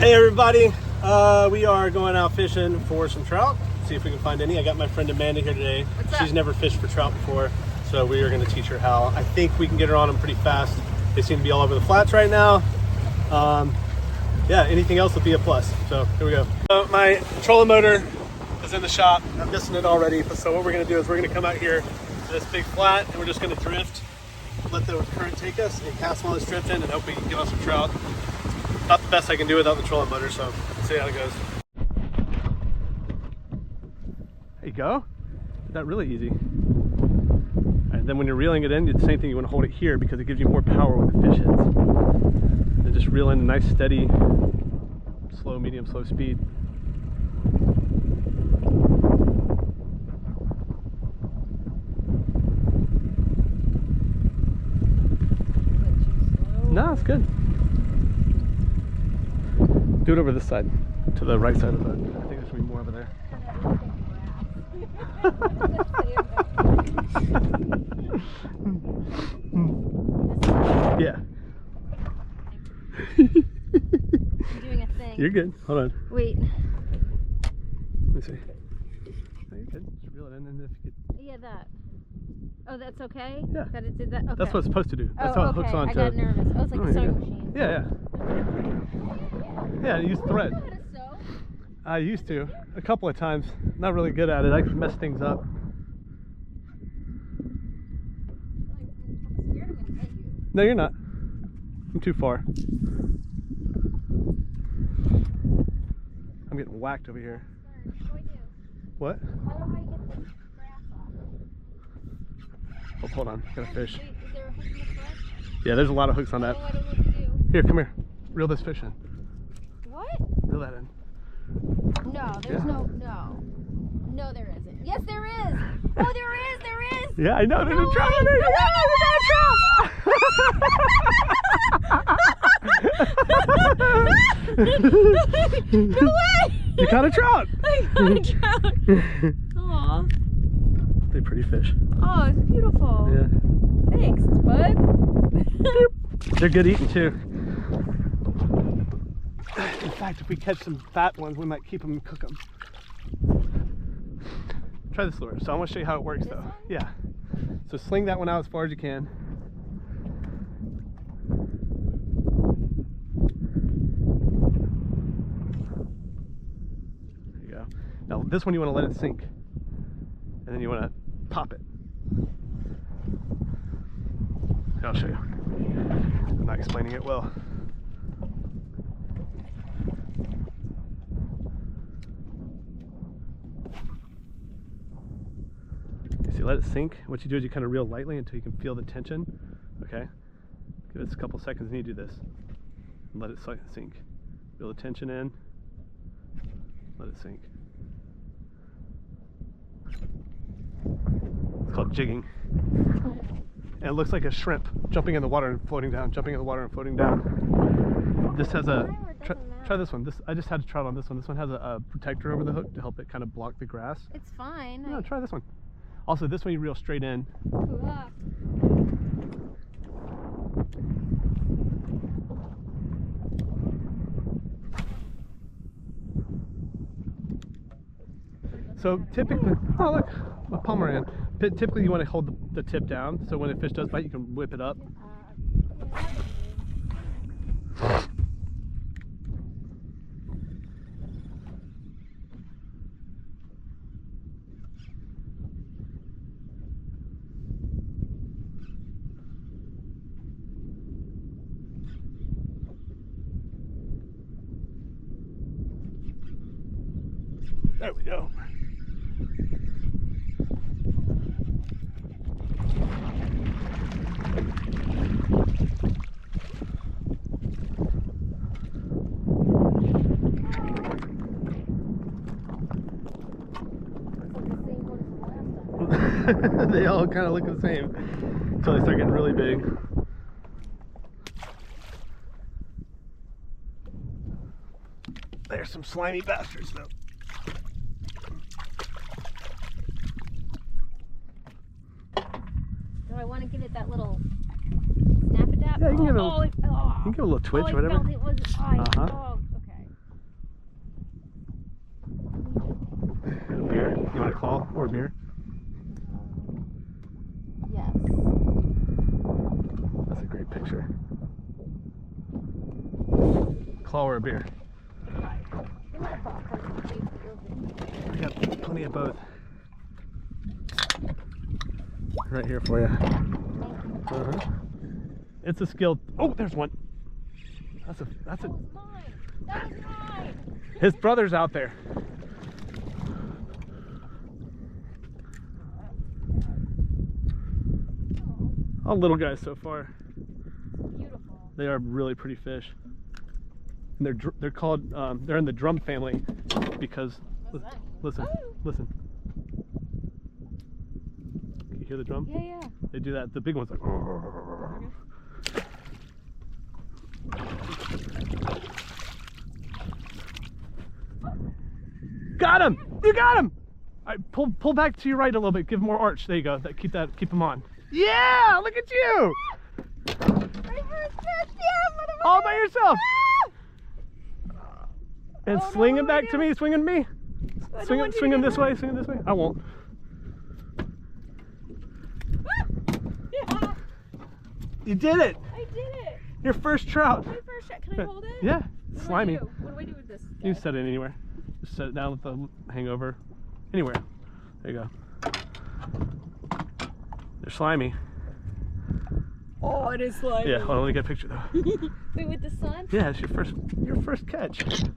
Hey everybody, we are going out fishing for some trout. See if we can find any. I got my friend Amanda here today. She's never fished for trout before, so we are going to teach her how. I think we can get her on them pretty fast. They seem to be all over the flats right now. Yeah, anything else would be a plus. So here we go. So my trolling motor is in the shop. I'm missing it already. So what we're going to do is we're going to come out here to this big flat and we're just going to drift, let the current take us and cast while it's drifting and hope we can get on some trout. Not the best I can do without the trolling motor, so let's see how it goes. There you go. Did that really easy. And then when you're reeling it in, it's the same thing. You want to hold it here because it gives you more power when the fish hits. And just reel in a nice, steady, slow, medium, slow speed. No, it's good. Do it over this side, to the right side of the boat. I think there should be more over there. Yeah. I'm doing a thing. You're good. Hold on. Wait. Let me see. No, you're good. Just reel it in and if you could. Yeah, that. Oh, that's okay? Yeah. That it did that? Okay. That's what it's supposed to do. That's how it hooks on I to. got nervous. I was like a sewing machine. Yeah, yeah. Yeah, use thread. You know how to sew? I used to. A couple of times. Not really good at it. I mess things up. I'm scared I'm gonna hit you. No, you're not. I'm too far. I'm getting whacked over here. What do I do? What? How do I get the grass off? Oh, hold on. Got a fish. Wait, is there a hook in the front? Yeah, there's a lot of hooks on that. Oh, I don't know what to do. Here, come here. Reel this fish in. What? Reel that in. No, there's no. No, there isn't. Yes, there is. Oh, there is. There is. Yeah, I know. There's a trout in there. No way! You caught a trout. I caught a trout. Aw. They're pretty fish. Oh, it's beautiful. Yeah. Thanks, bud. They're good eating too. In fact, if we catch some fat ones, we might keep them and cook them. Try this lure. So I want to show you how it works though. Yeah. So sling that one out as far as you can. There you go. Now this one you want to let it sink. And then you want to pop it. Here, I'll show you. I'm not explaining it well. You let it sink. What you do is you kind of reel lightly until you can feel the tension. Okay? Give it a couple seconds and you do this. And let it sink. Feel the tension in. Let it sink. It's called jigging. And it looks like a shrimp jumping in the water and floating down, jumping in the water and floating down. This has a, try this one. I just had a trout on this one. This one has a protector over the hook to help it kind of block the grass. It's fine. No, try this one. Also, this one you reel straight in. So typically, oh look, a Pomeranian. Typically you want to hold the tip down, so when a fish does bite, you can whip it up. There we go. They all kind of look the same until they start getting really big. There's some slimy bastards though. Do I want to give it that little snap-a-dap? Yeah, you can give it you can give it a little twitch or whatever. Felt it was, Uh-huh. oh, okay. or beer? Yes. That's a great picture. Claw or a beer? I got plenty of both. Right here for you. It's a skill. Oh, there's one. That's a. That was mine. That was mine. His brother's out there. All little guys so far. Beautiful. They are really pretty fish. And they're called. They're in the drum family because. Listen. Listen. Can you hear the drum? Yeah, yeah. They do that. The big one's like. Got him! You got him! All right, pull back to your right a little bit. Give him more arch. There you go. Keep him on. Yeah! Look at you! All by yourself. And swing him back to me. Swing him to me. Swing him this way. Swing him this way. I won't. You did it! I did it! Your first trout. My first shot. Can I hold it? Yeah. Slimy. What do I do with this? You can set it anywhere. Just set it down with the hangover. Anywhere. There you go. They're slimy. Oh, it is slimy. Yeah, hold on, let me get a picture though. Wait, with the sun? Yeah, it's your first catch. Can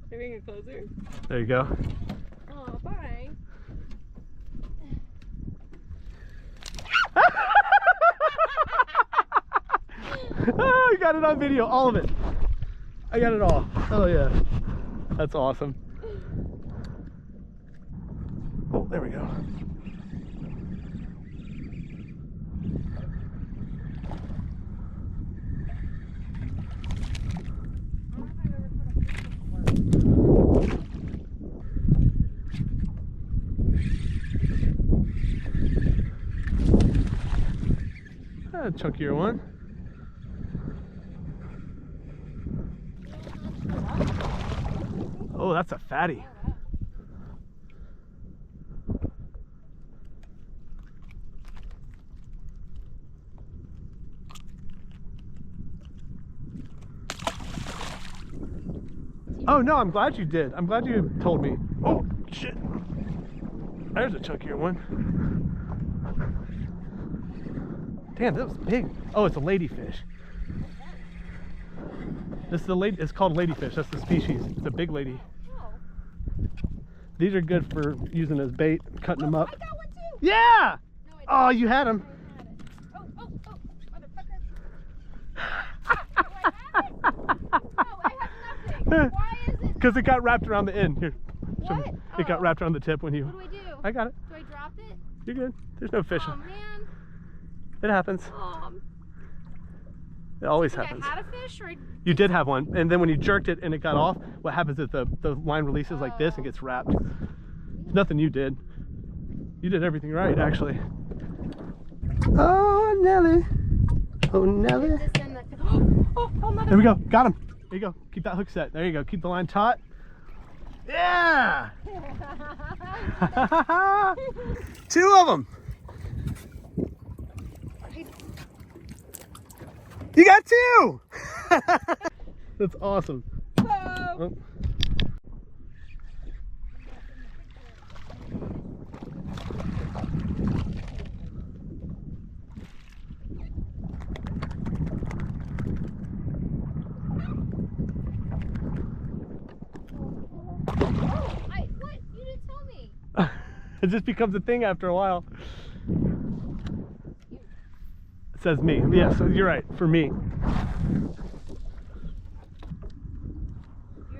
we bring it closer? There you go. Oh, bye. Oh, you got it on video, all of it. I got it all. Oh yeah, that's awesome. Oh, there we go. A chunkier one. Oh, that's a fatty. Oh no, I'm glad you did. I'm glad you told me. Oh shit. There's a chunkier one. Damn, that was big. Oh, it's a ladyfish. This is it's called ladyfish. That's the species. It's a big lady. Oh. These are good for using as bait, cutting them up. I got one too. Yeah! No, Oh, you had him. I had it. Oh, motherfucker. No, I have nothing. Why is it? Because it got wrapped around the end. Here. show me. What? It got wrapped around the tip when you. What do I do? I got it. Do I drop it? You're good. There's no fish. Oh man. It happens. It always happens. I had a fish, or You did have one, and then when you jerked it and it got off, what happens is the line releases like this and gets wrapped. Nothing you did. You did everything right, actually. Oh, Nelly. Oh, Nelly. There we go. Got him. There you go. Keep that hook set. There you go. Keep the line taut. Yeah! 2 of them. You got 2! That's awesome. Oh. What? You didn't tell me. It just becomes a thing after a while. It says me. Yeah, so you're right. For me. You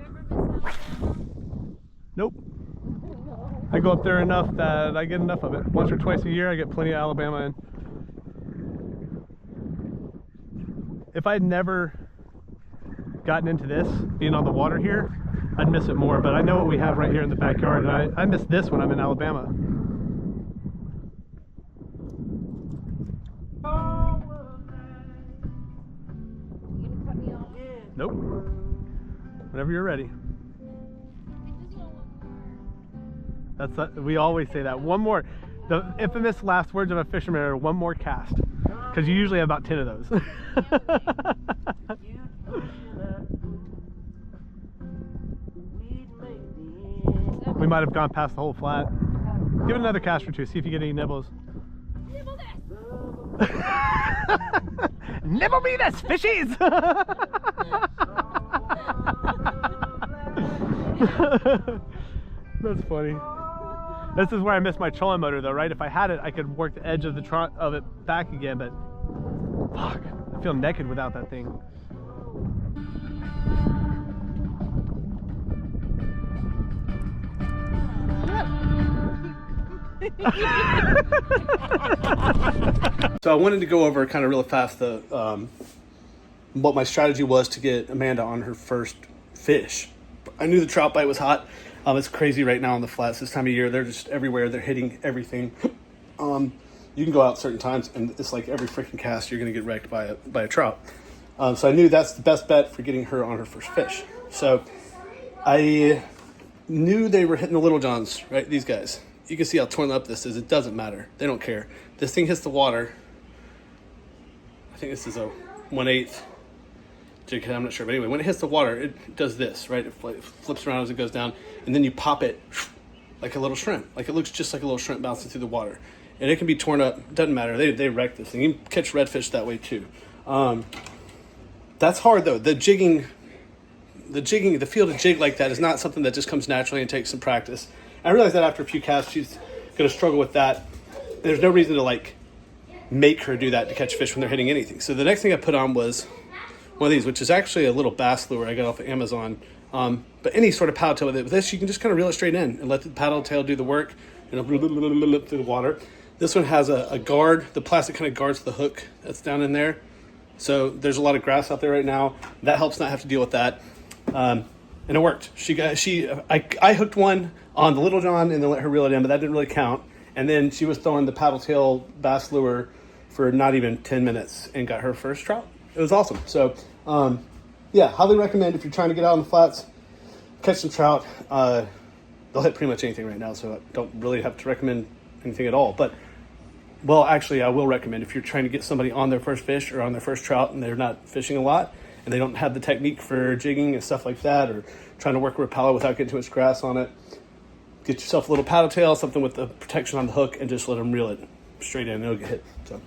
ever miss Alabama? Nope. I go up there enough that I get enough of it. Once or twice a year, I get plenty of Alabama in. If I'd never gotten into this, being on the water here, I'd miss it more. But I know what we have right here in the backyard, and I miss this when I'm in Alabama. You gonna cut me off? Nope. Whenever you're ready. I just don't We always say that. One more. The infamous last words of a fisherman are one more cast. Because you usually have about 10 of those. We might have gone past the whole flat. Give it another cast or two, see if you get any nibbles. Nibble this! Nibble me this, fishies! That's funny. This is where I miss my trolling motor though, right? If I had it, I could work the edge of it back again, but fuck, I feel naked without that thing. So I wanted to go over kind of real fast what my strategy was to get Amanda on her first fish. I knew the trout bite was hot. It's crazy right now on the flats this time of year. They're just everywhere. They're hitting everything. You can go out certain times and it's like every freaking cast you're going to get wrecked by a trout. So I knew that's the best bet for getting her on her first fish. So I knew they were hitting the little johns, right? These guys. You can see how torn up this is. It doesn't matter. They don't care. This thing hits the water. I think this is a 1/8 jig. I'm not sure. But anyway, when it hits the water, it does this, right? It flips around as it goes down. And then you pop it like a little shrimp. Like it looks just like a little shrimp bouncing through the water. And it can be torn up. Doesn't matter. They wreck this thing. You can catch redfish that way too. That's hard though. The feel to jig like that is not something that just comes naturally and takes some practice. I realized that after a few casts, she's going to struggle with that. There's no reason to like make her do that to catch fish when they're hitting anything. So the next thing I put on was one of these, which is actually a little bass lure I got off of Amazon. But any sort of paddle tail with it. With this, you can just kind of reel it straight in and let the paddle tail do the work, through the water. This one has a guard. The plastic kind of guards the hook that's down in there. So there's a lot of grass out there right now. That helps not have to deal with that. And it worked. I hooked one on the Little John and then let her reel it in, but that didn't really count. And then she was throwing the paddle tail bass lure for not even 10 minutes and got her first trout. It was awesome. So, yeah, highly recommend if you're trying to get out on the flats, catch some trout. They'll hit pretty much anything right now, so I don't really have to recommend anything at all. But, well, actually, I will recommend if you're trying to get somebody on their first fish or on their first trout and they're not fishing a lot and they don't have the technique for jigging and stuff like that, or trying to work a repeller without getting too much grass on it, get yourself a little paddle tail, something with the protection on the hook, and just let them reel it straight in and it'll get hit. So